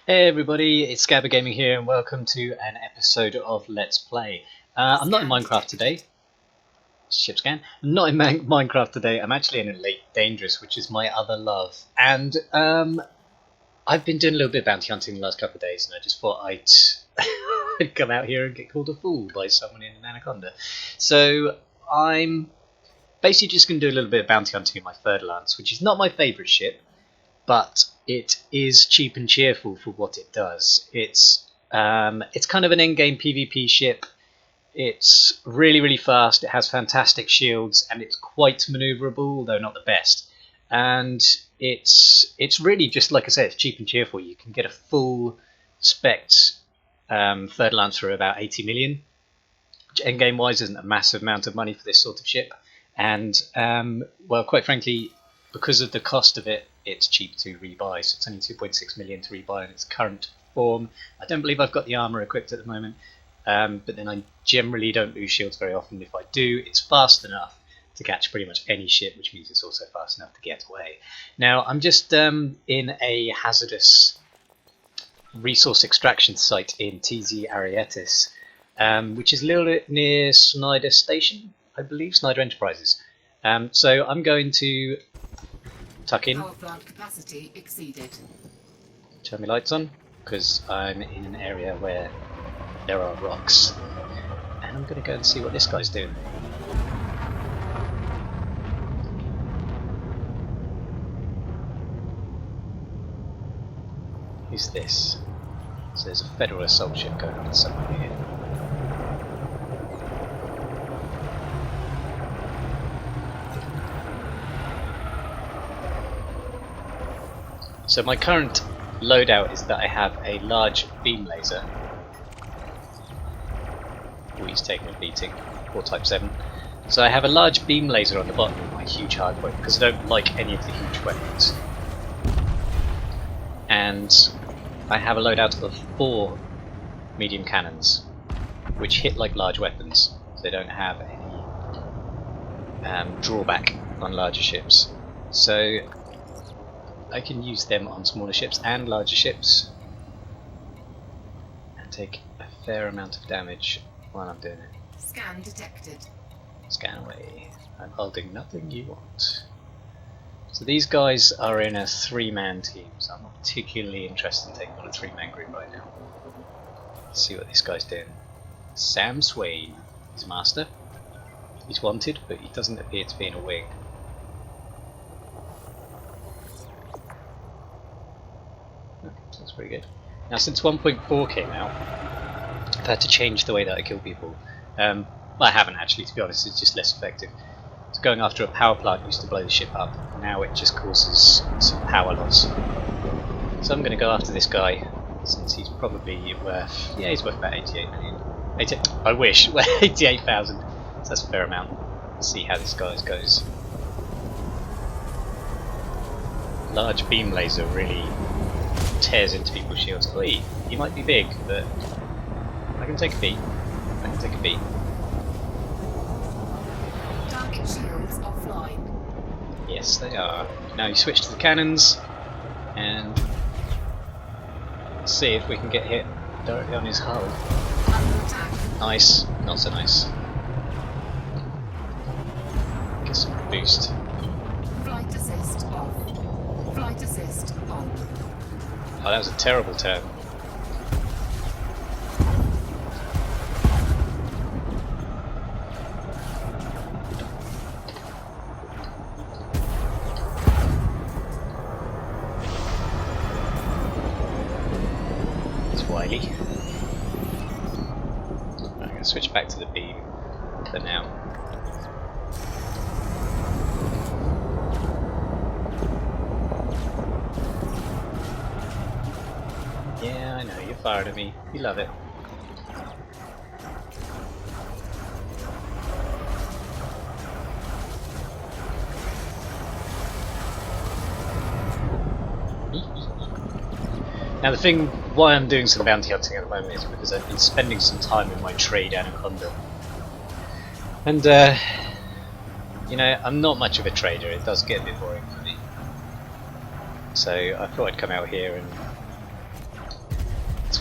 Hey everybody, it's Scabber Gaming here and welcome to an episode of Let's Play. I'm not in Minecraft today. Ship scan. I'm not in Minecraft today, I'm actually in Elite Dangerous, which is my other love. And I've been doing a little bit of bounty hunting the last couple of days and I just thought I'd come out here and get called a fool by someone in an anaconda. So I'm basically just going to do a little bit of bounty hunting in my Fer De Lance, which is not my favourite ship, but it is cheap and cheerful for what it does. It's kind of an endgame PvP ship. It's really fast. It has fantastic shields, and it's quite manoeuvrable, though not the best. And it's really just like I said, it's cheap and cheerful. You can get a full spec Fer De Lance for about 80 million, which endgame wise isn't a massive amount of money for this sort of ship. And well, quite frankly, because of the cost of it, it's cheap to rebuy, so it's only 2.6 million to rebuy in its current form. I don't believe I've got the armour equipped at the moment, but then I generally don't lose shields very often. If I do, it's fast enough to catch pretty much any ship, which means it's also fast enough to get away. Now, I'm just in a hazardous resource extraction site in TZ Arietis, which is a little bit near Snyder Station, I believe, Snyder Enterprises. So I'm going to tuck in, power plant capacity exceeded. turn my lights on, because I'm in an area where there are rocks, and I'm going to go and see what this guy's doing. Who's this? So there's a Federal assault ship going on somewhere here. So my current loadout is that I have a large beam laser. Oh, he's taking a beating, or Type 7. So I have a large beam laser on the bottom of my huge hardpoint because I don't like any of the huge weapons. And I have a loadout of 4 medium cannons, which hit like large weapons. So they don't have any drawback on larger ships. So I can use them on smaller ships and larger ships and take a fair amount of damage while I'm doing it. Scan detected. Scan away. I'm holding nothing you want. So these guys are in a 3-man team, so I'm not particularly interested in taking on a 3-man group right now. Let's see what this guy's doing. Sam Swain, his master. He's wanted, but he doesn't appear to be in a wing. That's pretty good. Now, since 1.4 came out, I've had to change the way that I kill people. Well, I haven't actually, to be honest, it's just less effective. So going after a power plant used to blow the ship up, now it just causes some power loss. So I'm going to go after this guy, since he's probably worth, yeah, he's worth about 88 million. I wish, 88,000, so that's a fair amount. Let's see how this guy goes. Large beam laser really tears into people's shields. Oi, he might be big, but I can take a beat. I can take a beat. Target shields offline. Yes, they are. Now you switch to the cannons, and let's see if we can get hit directly on his hull. Under attack. Nice, not so nice. Get some boost. Flight assist off. Flight assist on. Oh, that was a terrible turn. It's wily. I'm going to switch back to the beam for now. Yeah, I know, you're fired at me. You love it. Now the thing why I'm doing some bounty hunting at the moment is because I've been spending some time in my trade anaconda. And you know, I'm not much of a trader, it does get a bit boring for me. So I thought I'd come out here and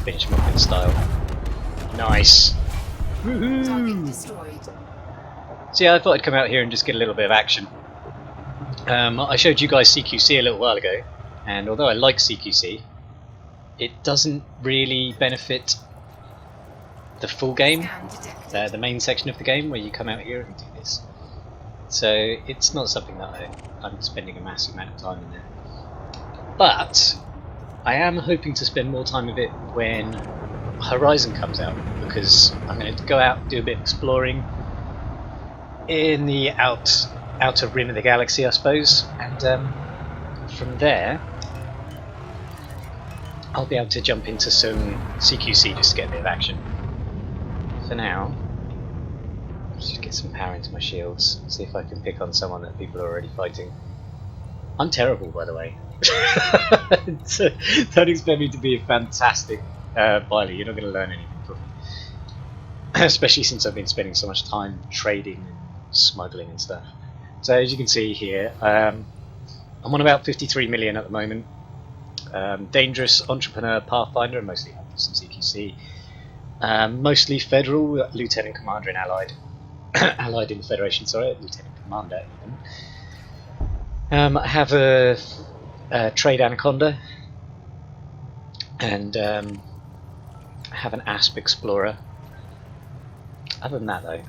finish him off in style. Nice! Target Woohoo! destroyed. So yeah, I thought I'd come out here and just get a little bit of action. I showed you guys CQC a little while ago, and although I like CQC, it doesn't really benefit the full game, Scan detected. the main section of the game where you come out here and do this. So it's not something that I'm spending a massive amount of time in there. But I am hoping to spend more time with it when Horizon comes out, because I'm going to go out and do a bit of exploring in the outer rim of the galaxy, I suppose, and from there I'll be able to jump into some CQC just to get a bit of action. For now, let's just get some power into my shields, see if I can pick on someone that people are already fighting. I'm terrible, by the way. So don't expect me to be a fantastic biler, you're not going to learn anything from me. Especially since I've been spending so much time trading and smuggling and stuff. So as you can see here, I'm on about 53 million at the moment. Dangerous, Entrepreneur, Pathfinder, and mostly Hunters and CQC. Mostly Federal, Lieutenant Commander and Allied. Allied in the Federation, sorry, Lieutenant Commander even. I have a Trade Anaconda, and I have an Asp Explorer. Other than that though,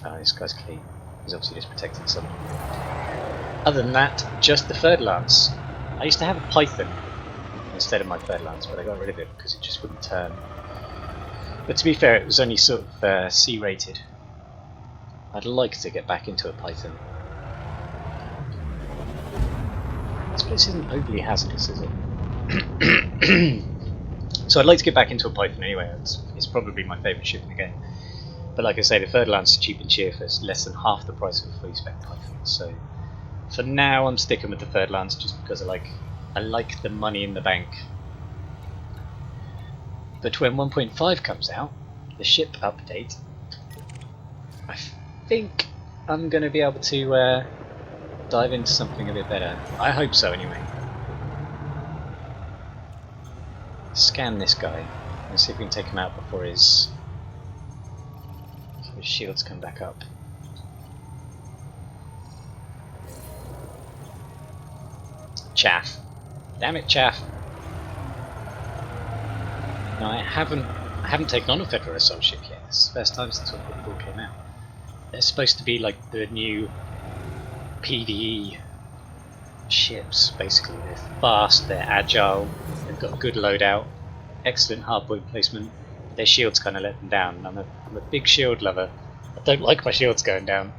oh, this guy's clean. He's obviously just protecting someone. Other than that, just the Fer De Lance. I used to have a Python instead of my Fer De Lance, but I got rid of it because it just wouldn't turn. But to be fair, it was only sort of C rated. I'd like to get back into a Python. This place isn't overly hazardous, is it? So I'd like to get back into a Python anyway. It's probably my favourite ship in the game. But like I say, the Fer De Lance is cheap and cheap. It's less than half the price of a fully spec Python. So for now, I'm sticking with the Fer De Lance just because I like the money in the bank. But when 1.5 comes out, the ship update, I think I'm going to be able to dive into something a bit better. I hope so anyway. Scan this guy and see if we can take him out before his shields come back up. Chaff. Damn it, Chaff. No, I haven't taken on a Federal Assault ship yet. It's the first time since 1.4 came out. They're supposed to be like the new PVE ships, basically. They're fast, they're agile, they've got a good loadout, excellent hardpoint placement. Their shields kind of let them down. I'm a big shield lover. I don't like my shields going down.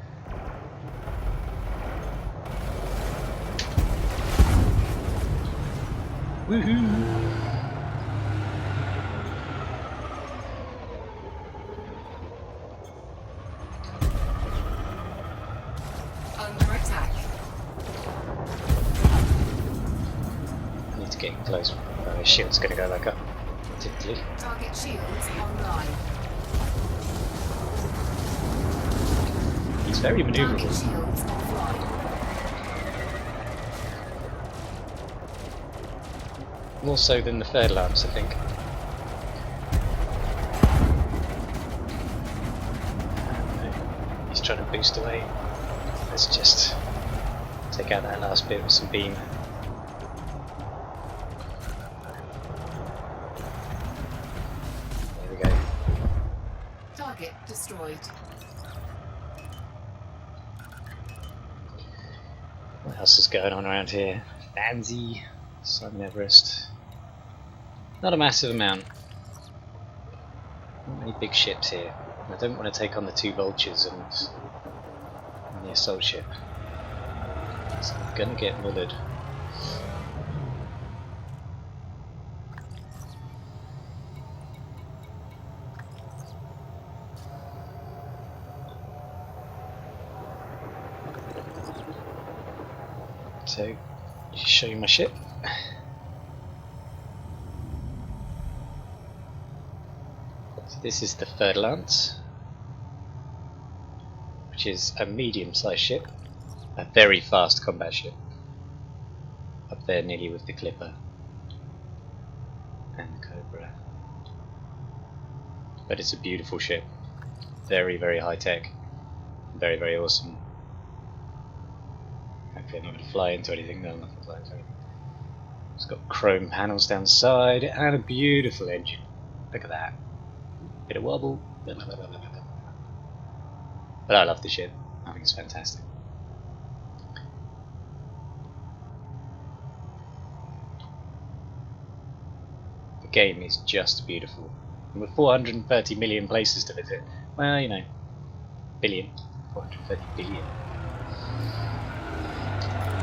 Woohoo! Under attack. I need to get close. His shield's going to go back up. Typically. Target shields online. He's very Target manoeuvrable. shields offline. More so than the Fer De Lance, I think. He's trying to boost away. Let's just take out that last bit with some beam. There we go. Target destroyed. What else is going on around here? Fancy, Simon Everest. Not a massive amount. Not many big ships here. I don't want to take on the two vultures and the assault ship. So I'm gonna get mullered. So, just show you my ship. So this is the Fer De Lance, which is a medium-sized ship, a very fast combat ship, up there nearly with the Clipper. And but it's a beautiful ship. Very, very high tech. Very, very awesome. Hopefully I'm not going to fly into anything. No, I'm not going to fly into anything. It's got chrome panels down the side and a beautiful engine. Look at that. Bit of wobble. But I love the ship. I think it's fantastic. The game is just beautiful. And with 430 million places to visit, well, you know, billion. 430 billion.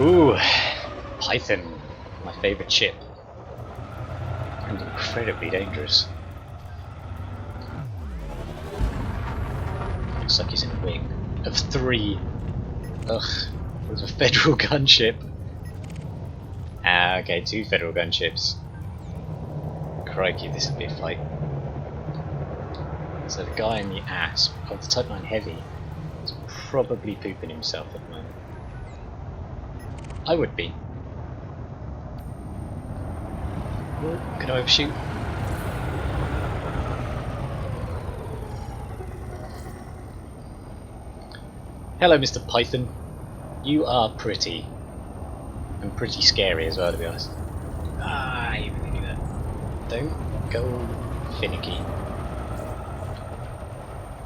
Ooh, Python, my favourite ship. And incredibly dangerous. Looks like he's in a wing of 3. Ugh, it was a federal gunship. Ah, okay, 2 federal gunships. Crikey, this would be a fight. So the guy in the ass of the Type 9 Heavy is probably pooping himself at the moment. I would be. Can I overshoot? Hello, Mr. Python. You are pretty. And pretty scary as well, to be honest. Ah, you can do that. Don't go finicky.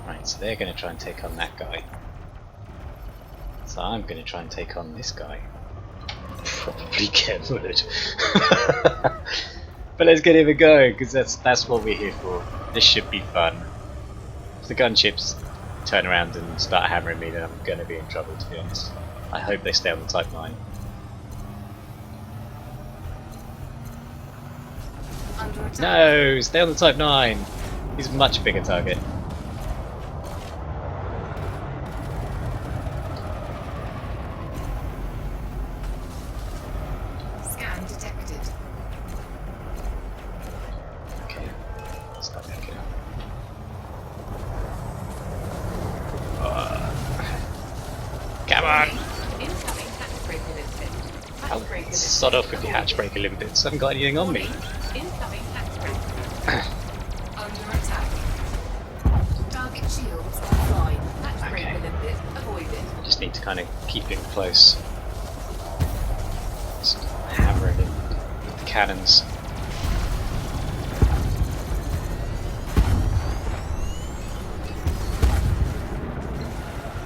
Right, so they're going to try and take on that guy. So I'm going to try and take on this guy. Probably get bullet. But let's get him a go, because that's what we're here for. This should be fun. If the gunships turn around and start hammering me, then I'm going to be in trouble, to be honest. I hope they stay on the Type 9. No, stay on the Type 9. He's a much bigger target. Scan detected. Okay, start backing up. Come on! Incoming hatch breaker limpet. Start off with the hatch breaker limpets. I haven't got anything on me. Incoming hatch breaker. Under attack. Target shields offline. Hatch breaker limpet avoided. I just need to kind of keep him close. Just hammer him with the cannons.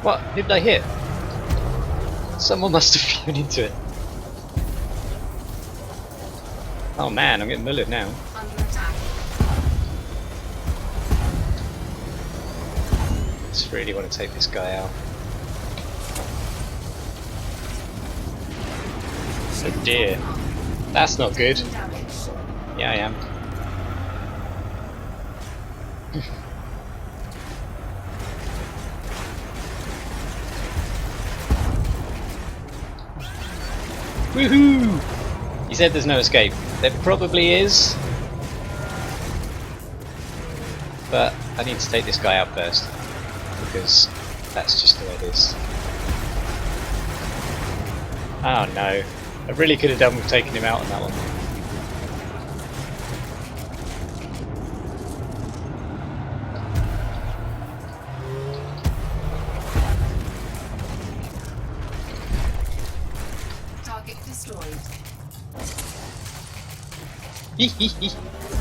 What? Who did I hit? Someone must have flown into it. Oh man, I'm getting mullered now. Under attack. Just really want to take this guy out. Oh dear. That's not good. Damage. Yeah, I am. Woohoo! He said there's no escape. There probably is. But I need to take this guy out first. Because that's just the way it is. Oh no. I really could have done with taking him out on that one. Target destroyed.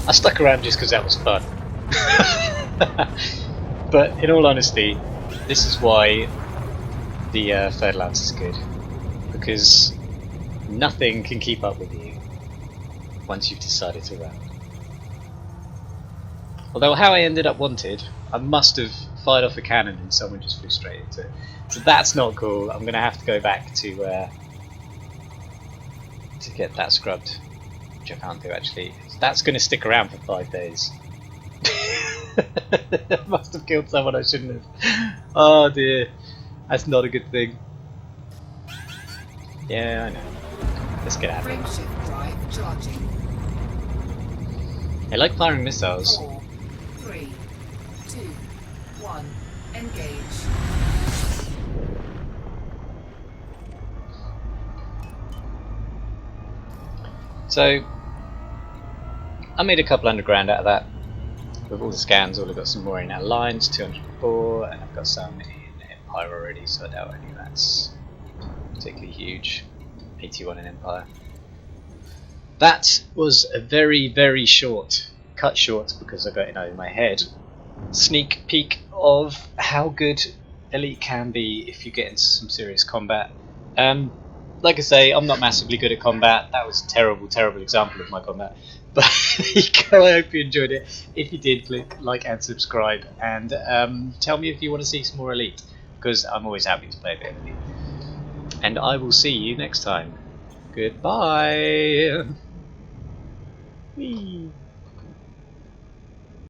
I stuck around just because that was fun. But in all honesty, this is why the Fer De Lance is good. Because nothing can keep up with you once you've decided to run. Although how I ended up wanted, I must have fired off a cannon and someone just flew straight into it. So that's not cool. I'm going to have to go back to get that scrubbed, which I can't do actually. That's going to stick around for 5 days. I must have killed someone I shouldn't have. Oh dear, that's not a good thing. Yeah, I know. Let's get out of here. Frameshift drive charging. I like firing missiles. 4, 3, 2, 1. Engage. So I made a couple $100 grand out of that. with all the scans, all I've got some more in Alliance, 204, and I've got some in Empire already, so I doubt any of that's particularly huge. 81 in Empire. That was a very, very short, cut short because I got it in my head, sneak peek of how good Elite can be if you get into some serious combat. Like I say, I'm not massively good at combat. That was a terrible, terrible example of my combat. But I hope you enjoyed it. If you did, click like and subscribe, and tell me if you want to see some more Elite, because I'm always happy to play a bit of Elite. And I will see you next time. Goodbye. Whee.